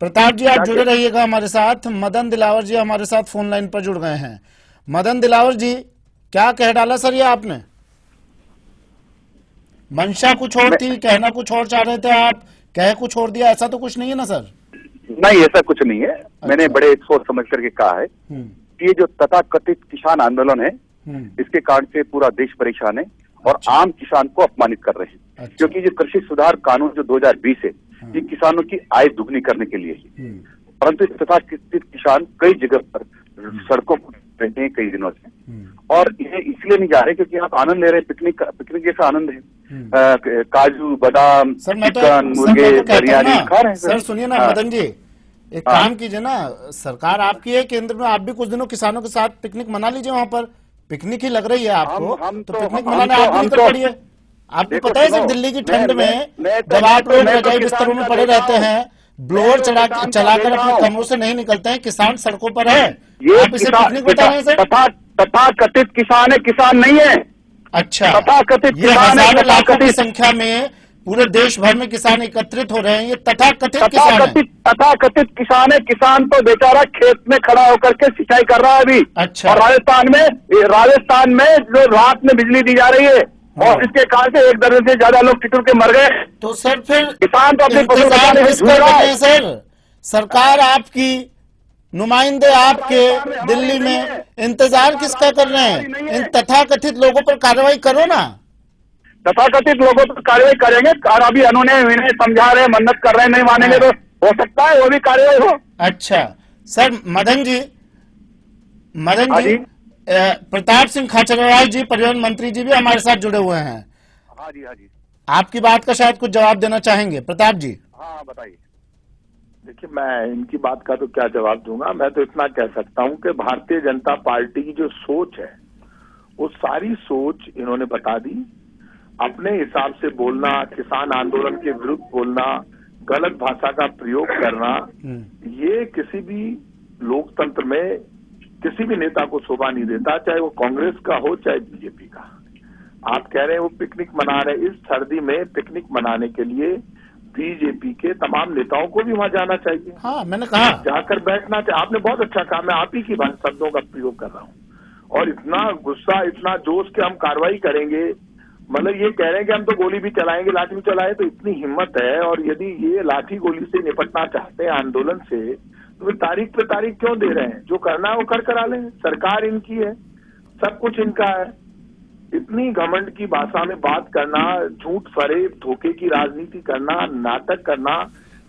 प्रताप जी आप जुड़े रहिएगा हमारे साथ। मदन दिलावर जी हमारे साथ फोन लाइन पर जुड़ गए हैं। मदन दिलावर जी, क्या कह डाला सर ये आपने? मंशा कुछ और थी, कहना कुछ और चाह रहे थे आप, कह कुछ और दिया, ऐसा तो कुछ नहीं है ना सर? नहीं, ऐसा कुछ नहीं है। मैंने बड़े सोच समझ करके कहा है कि ये जो तथाकथित किसान आंदोलन है, इसके कारण से पूरा देश परेशान है और आम किसान को अपमानित कर रहे हैं। क्योंकि जो कृषि सुधार कानून जो 2020 है, ये किसानों की आय दुगनी करने के लिए है। परंतु तथाकथित किसान कई जगह पर सड़कों पर रहते हैं कई दिनों से, और ये इसलिए नहीं जा रहे क्योंकि आप आनंद ले रहे हैं। पिकनिक जैसा आनंद है, काजू बादाम चिकन मुर्गे बिरयानी खा रहे हैं। सर सुनिए ना मदन जी, एक काम कीजिए ना, सरकार आपकी है केंद्र में, आप भी कुछ दिनों किसानों के साथ पिकनिक मना लीजिए। वहाँ पर पिकनिक ही लग रही है आपको, तो पिकनिक मनाने आप भी निकल पड़िए। आपको पता है सर, दिल्ली की ठंड में जब आप लोग रजाई बिस्तरों में पड़े रहते हैं, ब्लोअर चलाकर अपने कमरों से नहीं निकलते हैं, किसान सड़कों पर है, आप इसे पिकनिक बता रहे हैं सर? तथाकथित किसान है, किसान नहीं है। अच्छा, तथाकथित ये हजारों लाखों की संख्या में पूरे देश भर में किसान एकत्रित हो रहे हैं, ये तथाकथित किसान है। तथाकथित किसान है। किसान तो बेचारा खेत में खड़ा होकर के सिंचाई कर रहा है अभी। अच्छा। और राजस्थान में जो रात में बिजली दी जा रही है, और इसके कारण से 1 दर्जन से ज्यादा लोग ठिठुर के मर गए। तो सर फिर किसान तो अपने इंतजार किस कर रहे हैं सर? सरकार आपकी, नुमाइंदे आपके दिल्ली में, इंतजार किसका कर रहे हैं? इन तथाकथित लोगों पर कार्रवाई करो ना। तथाकथित लोगों पर कार्रवाई करेंगे, और अभी उन्होंने इन्हें समझा रहे, मन्नत कर रहे, नहीं मानेंगे तो हो सकता है वो भी कार्रवाई हो। अच्छा सर, मदन जी प्रताप सिंह खाचरियावास जी, परिवहन मंत्री जी भी हमारे साथ जुड़े हुए हैं। हाँ जी। आपकी बात का शायद कुछ जवाब देना चाहेंगे प्रताप जी? हाँ बताइए। देखिए, मैं इनकी बात का तो क्या जवाब दूंगा। मैं तो इतना कह सकता हूं कि भारतीय जनता पार्टी की जो सोच है, वो सारी सोच इन्होंने बता दी। अपने हिसाब से बोलना, किसान आंदोलन के विरुद्ध बोलना, गलत भाषा का प्रयोग करना, ये किसी भी लोकतंत्र में किसी भी नेता को शोभा नहीं देता, चाहे वो कांग्रेस का हो चाहे बीजेपी का। आप कह रहे हैं वो पिकनिक मना रहे, इस सर्दी में पिकनिक मनाने के लिए बीजेपी के तमाम नेताओं को भी वहां जाना चाहिए। हाँ, मैंने कहा जाकर बैठना चाहिए। आपने बहुत अच्छा कहा, मैं आप ही की शब्दों का प्रयोग कर रहा हूँ। और इतना गुस्सा, इतना जोश के हम कार्रवाई करेंगे, मतलब ये कह रहे हैं कि हम तो गोली भी चलाएंगे, लाठी भी चलाए, तो इतनी हिम्मत है। और यदि ये लाठी गोली से निपटना चाहते हैं आंदोलन से, तो वे तारीख पे तारीख क्यों दे रहे हैं? जो करना है वो करा लें। सरकार इनकी है, सब कुछ इनका है। इतनी घमंड की भाषा में बात करना, झूठ फरेब धोखे की राजनीति करना, नाटक करना,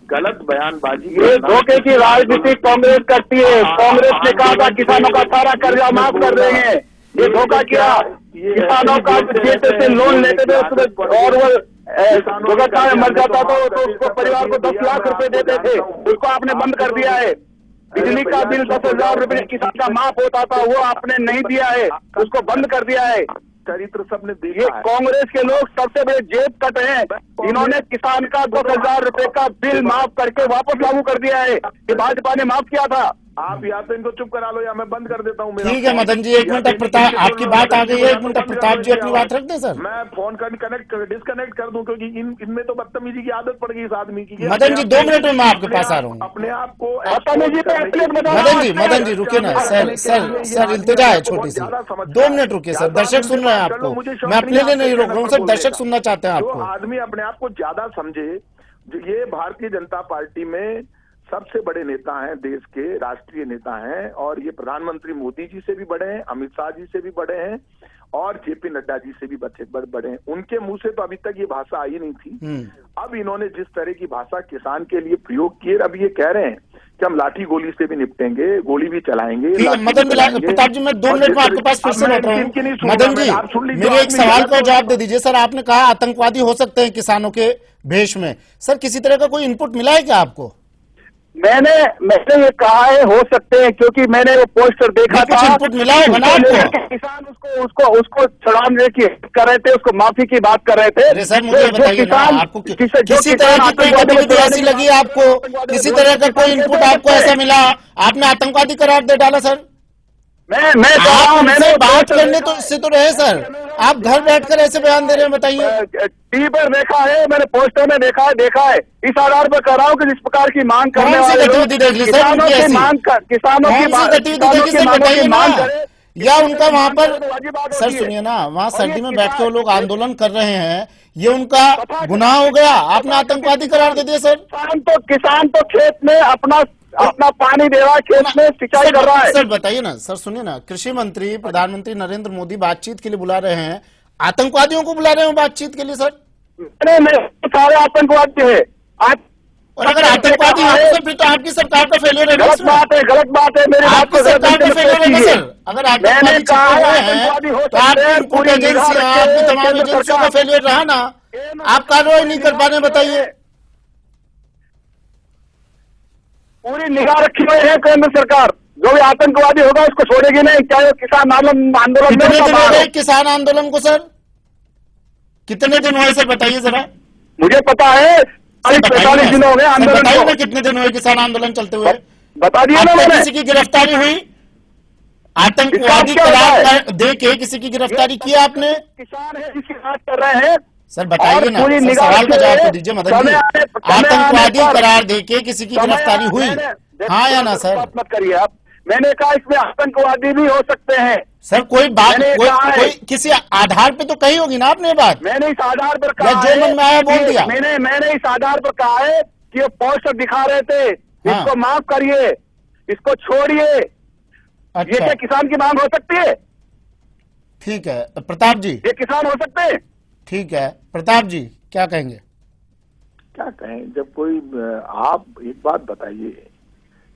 गलत बयानबाजी, ये धोखे की राजनीति कांग्रेस करती है। कांग्रेस ने कहा था किसानों का सारा कर्जा माफ कर देंगे, ये धोखा किया। किसानों का खेत से लोन लेते थे, और वो दुर्घटना में मर जाता तो उसको परिवार को 10 लाख रुपए देते थे, उसको आपने बंद कर दिया है। बिजली का बिल 10,000 रुपए किसान का माफ होता था, वो आपने नहीं दिया है, उसको बंद कर दिया है। चरित्र सबने देखा। ये कांग्रेस के लोग सबसे बड़े जेब कट हैं। इन्होंने किसान का 10,000 रुपए का बिल माफ करके वापस लागू कर दिया है, ये भाजपा ने माफ किया था। आप या तो इनको चुप करा लो या मैं बंद कर देता हूँ। ठीक है मदन जी, 1 मिनट प्रताप, आपकी बात आ गई है, 1 मिनट प्रताप जी अपनी बात रख दें सर। मैं फोन डिस्कनेक्ट कर दूं, क्योंकि इनमें तो बदतमीजी की आदत पड़ गई इस आदमी की। मदन जी 2 मिनट में मैं आपके पास आ रहा हूँ। अपने आप को मदन जी रुकिए ना सर इल्तिजा है छोटी सी, 2 मिनट रुकिए सर, दर्शक सुन रहे हैं आपको, मैं अपने लिए नहीं रोक रहा हूँ सर, दर्शक सुनना चाहते हैं आपको। आदमी अपने आप को ज्यादा समझे, ये भारतीय जनता पार्टी में सबसे बड़े नेता हैं, देश के राष्ट्रीय नेता हैं, और ये प्रधानमंत्री मोदी जी से भी बड़े हैं, अमित शाह जी से भी बड़े हैं, और जेपी नड्डा जी से भी बड़े हैं। उनके मुंह से तो अभी तक ये भाषा आई नहीं थी। अब इन्होंने जिस तरह की भाषा किसान के लिए प्रयोग की, अब ये कह रहे हैं कि हम लाठी गोली से भी निपटेंगे, गोली भी चलाएंगे। मदन प्रताप जी, मैं 2 मिनट में आपके पास फिर से लौट रहा हूँ। मदन जी मेरे एक सवाल का जवाब दे दीजिए सर। आपने कहा आतंकवादी हो सकते हैं किसानों के भेष में, सर किसी तरह का कोई इनपुट मिला है क्या आपको? मैंने ये कहा है हो सकते हैं, क्योंकि मैंने वो पोस्टर देखा था। इनपुट मिला है बना आपको? किसान उसको छुड़ाने की कर रहे थे, उसको माफी की बात कर रहे थे। अरे सर मुझे बताइए ना, आपको किसी तरह की कोई गतिविधि ऐसी लगी आपको, किसी तरह का कोई इनपुट आपको ऐसा मिला, आपने आतंकवादी करार दे डाला सर? मैं कह रहा हूं, मैंने बात करने तो इससे तो रहे सर, आप घर बैठकर ऐसे बयान दे रहे हैं, बताइए। टीवी पर देखा है, मैंने पोस्टर में देखा है, इस आधार पर कह रहा हूँ कि जिस प्रकार की मांग करने वाले लोग किसानों की मांग मांग करे, या उनका वहां पर सर सुनिए ना, वहां सर्दी में बैठ के वो लोग आंदोलन कर रहे हैं, ये उनका गुनाह हो गया, आपने आतंकवादी करार दे दिया सर। किसान तो खेत में अपना पानी दे रहा है, खेत में सिंचाई कर रहा है। सर बताइए ना, सर सुनिए ना, कृषि मंत्री प्रधानमंत्री नरेंद्र मोदी बातचीत के लिए बुला रहे हैं, आतंकवादियों को बुला रहे हैं बातचीत के लिए सर? नहीं, सारे आतंकवादी है। और अगर आतंकवादी है तो फिर तो आपकी सरकार का फेलियर है। गलत बात है, मेरी बात आपकी सरकार का फेलियर है सर। अगर आतंकवादी छिपे हुए हैं तो आपकी पूरी एजेंसियां, आपकी तमाम एजेंसियों का फेलियर रहा ना, आप कार्रवाई नहीं कर पा रहे, बताइए। पूरी निगाह रखी हुई है केंद्र सरकार, जो भी आतंकवादी होगा उसको छोड़ेगी नहीं, चाहे वो किसान आंदोलन। कितने दिन हो गए किसान आंदोलन को सर? कितने दिन हुए सर, बताइए जरा। मुझे पता है 45 दिन हो गए आंदोलन। बताइए ना कितने दिन हुए किसान आंदोलन चलते हुए? बता दिया ना मैंने। किसी की गिरफ्तारी हुई? आतंकवादी करार दे के किसी की गिरफ्तारी की आपने? किसान है जिसकी बात कर रहे हैं सर, बताइए ना, सवाल का जवाब तो दीजिए मदन जी। आतंकवादी करार देके किसी की गिरफ्तारी हुई, हाँ या ना सर? मत करिए आप, मैंने कहा इसमें आतंकवादी भी हो सकते हैं सर। कोई बात, कोई किसी आधार पे तो कही होगी ना आपने ये बात? मैंने इस आधार पर कहा, जो मन में आया बोल दिया। मैंने इस आधार पर कहा है कि ये पोस्टर दिखा रहे थे, इसको माफ करिए, इसको छोड़िए। ये क्या किसान की मांग हो सकती है? ठीक है प्रताप जी, ये किसान हो सकते हैं? ठीक है प्रताप जी, क्या कहेंगे? क्या कहें, जब कोई आप एक बात बताइए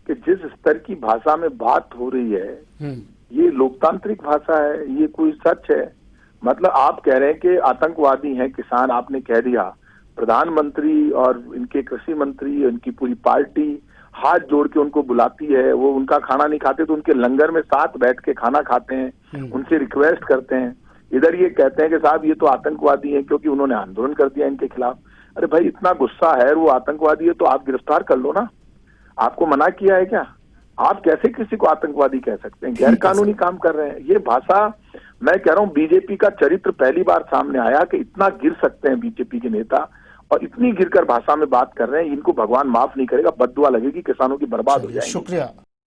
कि जिस स्तर की भाषा में बात हो रही है, ये लोकतांत्रिक भाषा है, ये कोई सच है? मतलब आप कह रहे हैं कि आतंकवादी हैं किसान, आपने कह दिया। प्रधानमंत्री और इनके कृषि मंत्री, इनकी पूरी पार्टी हाथ जोड़ के उनको बुलाती है, वो उनका खाना नहीं खाते तो उनके लंगर में साथ बैठ के खाना खाते हैं, उनसे रिक्वेस्ट करते हैं। इधर ये कहते हैं कि साहब ये तो आतंकवादी हैं क्योंकि उन्होंने आंदोलन कर दिया इनके खिलाफ। अरे भाई, इतना गुस्सा है, वो आतंकवादी है तो आप गिरफ्तार कर लो ना, आपको मना किया है क्या? आप कैसे किसी को आतंकवादी कह सकते हैं? गैर कानूनी काम कर रहे हैं। ये भाषा, मैं कह रहा हूँ, बीजेपी का चरित्र पहली बार सामने आया कि इतना गिर सकते हैं बीजेपी के नेता, और इतनी गिरकर भाषा में बात कर रहे हैं। इनको भगवान माफ नहीं करेगा, बद्दुआ लगेगी, किसानों की बर्बाद हो जाएगी। शुक्रिया।